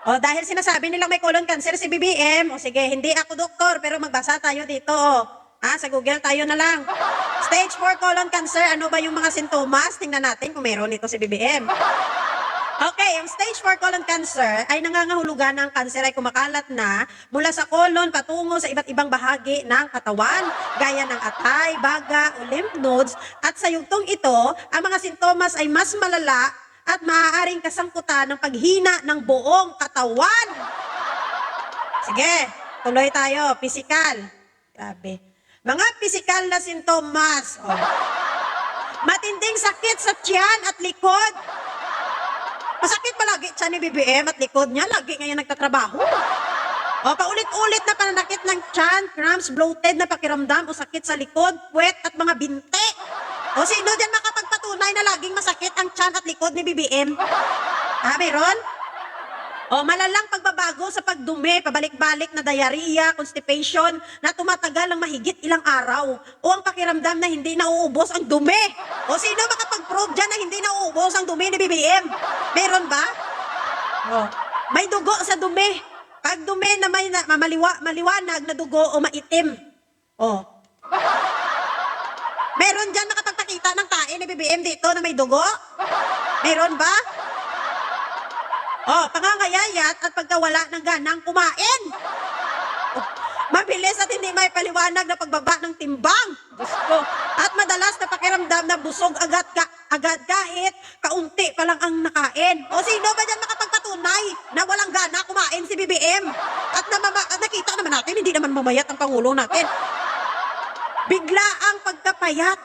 O, dahil sinasabi nilang may colon cancer si BBM, o sige, hindi ako doktor, pero magbasa tayo dito. Sa Google tayo na lang. Stage 4 colon cancer, ano ba yung mga sintomas? Tingnan natin kung meron ito si BBM. Okay, ang stage 4 colon cancer ay nangangahulugan na ang kanser ay kumakalat na mula sa colon patungo sa iba't ibang bahagi ng katawan, gaya ng atay, baga o lymph nodes. At sa yugtong ito, ang mga sintomas ay mas malala at maaaring kasangkutan ng paghina ng buong katawan. Sige, tuloy tayo. Physical. Grabe. Mga physical na sintomas. Matinding sakit sa tiyan at likod. Masakit palagi siya ni BBM at likod niya. Lagi ngayon nagtatrabaho. Paulit-ulit na pananakit ng tiyan, cramps, bloated na pakiramdam o sakit sa likod, puwet at mga binte. Sino dyan makapagpatunay na laging masakit ang tiyan at likod ni BBM? Meron? Malalang pagbabago sa pagdumi, pabalik-balik na diarrhea, constipation, na tumatagal ng mahigit ilang araw. O ang pakiramdam na hindi nauubos ang dumi. Sino makapag-prove dyan na hindi nauubos ang dumi ni BBM? Meron ba? May dugo sa dumi. Pag dumi na may maliwanag na dugo o maitim. Meron dyan nakapagpakita ng kain ni BBM dito na may dugo? Meron ba? Pangangayayat at pagkawala ng ganang kumain. Mabilis at hindi may paliwanag na pagbaba ng timbang. Diyos ko. At madalas na pakiramdam na busog agad kahit kaunti pa lang ang nakain. Sino ba dyan makapagpatunay na walang gana kumain si BBM? At nakita naman natin, hindi naman mamayat ang Pangulo natin. Bigla ang pagkapayat.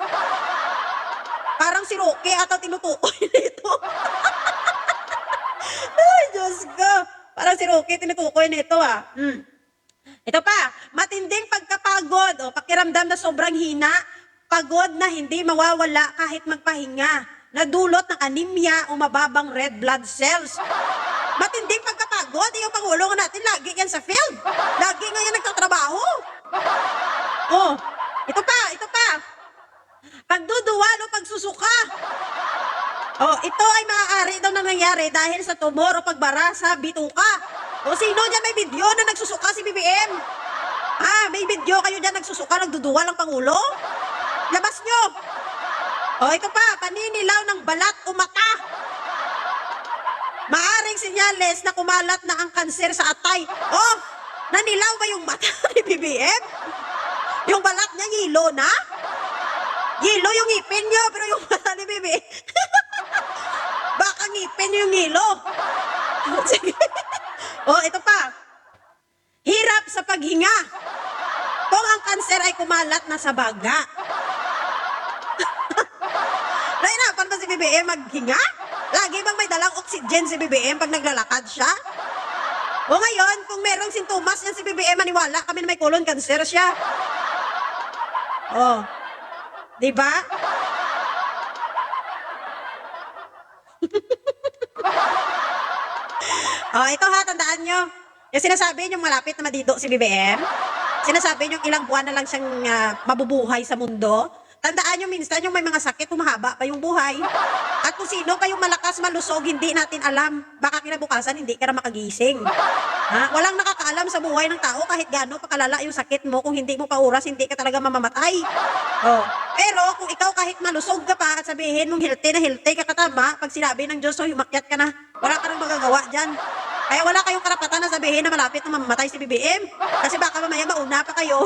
Parang si Roque ata tinutukoy nito. Ay, Diyos ko. Parang si Roque tinutukoy nito Ito pa, matinding pagkapagod pakiramdam na sobrang hina, pagod na hindi mawawala kahit magpahinga, nadulot ng anemia o mababang red blood cells. Matinding pagkapagod, yung Pangulo natin, lagi yan sa field. Lagi nga yan nagtatrabaho. Ito pa. Pagduduwal o pagsusuka. Ito ay maaari daw na nangyari dahil sa tumor o pagbara sa bituka. Sino dyan may video na nagsusuka si BBM? May video kayo dyan nagsusuka, nagduduwal ang Pangulo? Labas nyo. Ito pa, paninilaw ng balat o mata. Maaring senyales na kumalat na ang kanser sa atay. Nanilaw ba yung mata ni BBM? Yung balat niya, yelo na? Yelo yung ngipin niyo, pero yung mata ni BBM. Baka ngipin yung yelo. Sige. Ito pa. Hirap sa paghinga. Kung ang kanser ay kumalat na sa baga. Nahirapan ba si BBM maghinga? Lagi bang may dalang oxygen si BBM pag naglalakad siya? Ngayon, kung merong sintomas yan si BBM, maniwala kami na may colon cancer siya. Diba? Ito tandaan nyo. Yung sinasabi yung malapit na madido si BBM, sinasabi yung ilang buwan na lang siyang mabubuhay sa mundo. Tandaan nyo minsan yung may mga sakit, humahaba pa yung buhay. At kung sino pa yung malakas malusog, hindi natin alam. Baka kinabukasan, hindi ka na makagising. Walang nakakaalam sa buhay ng tao kahit gaano pakalala yung sakit mo. Kung hindi mo pauras, hindi ka talaga mamamatay. Pero kung ikaw kahit malusog ka pa at sabihin mong healthy ka katama, pag sinabi ng Diyos, umakyat ka na. Wala ka nang magagawa dyan. Kaya wala kayong karapatan na sabihin na malapit na mamamatay si BBM. Kasi baka mamaya mauna pa kayo.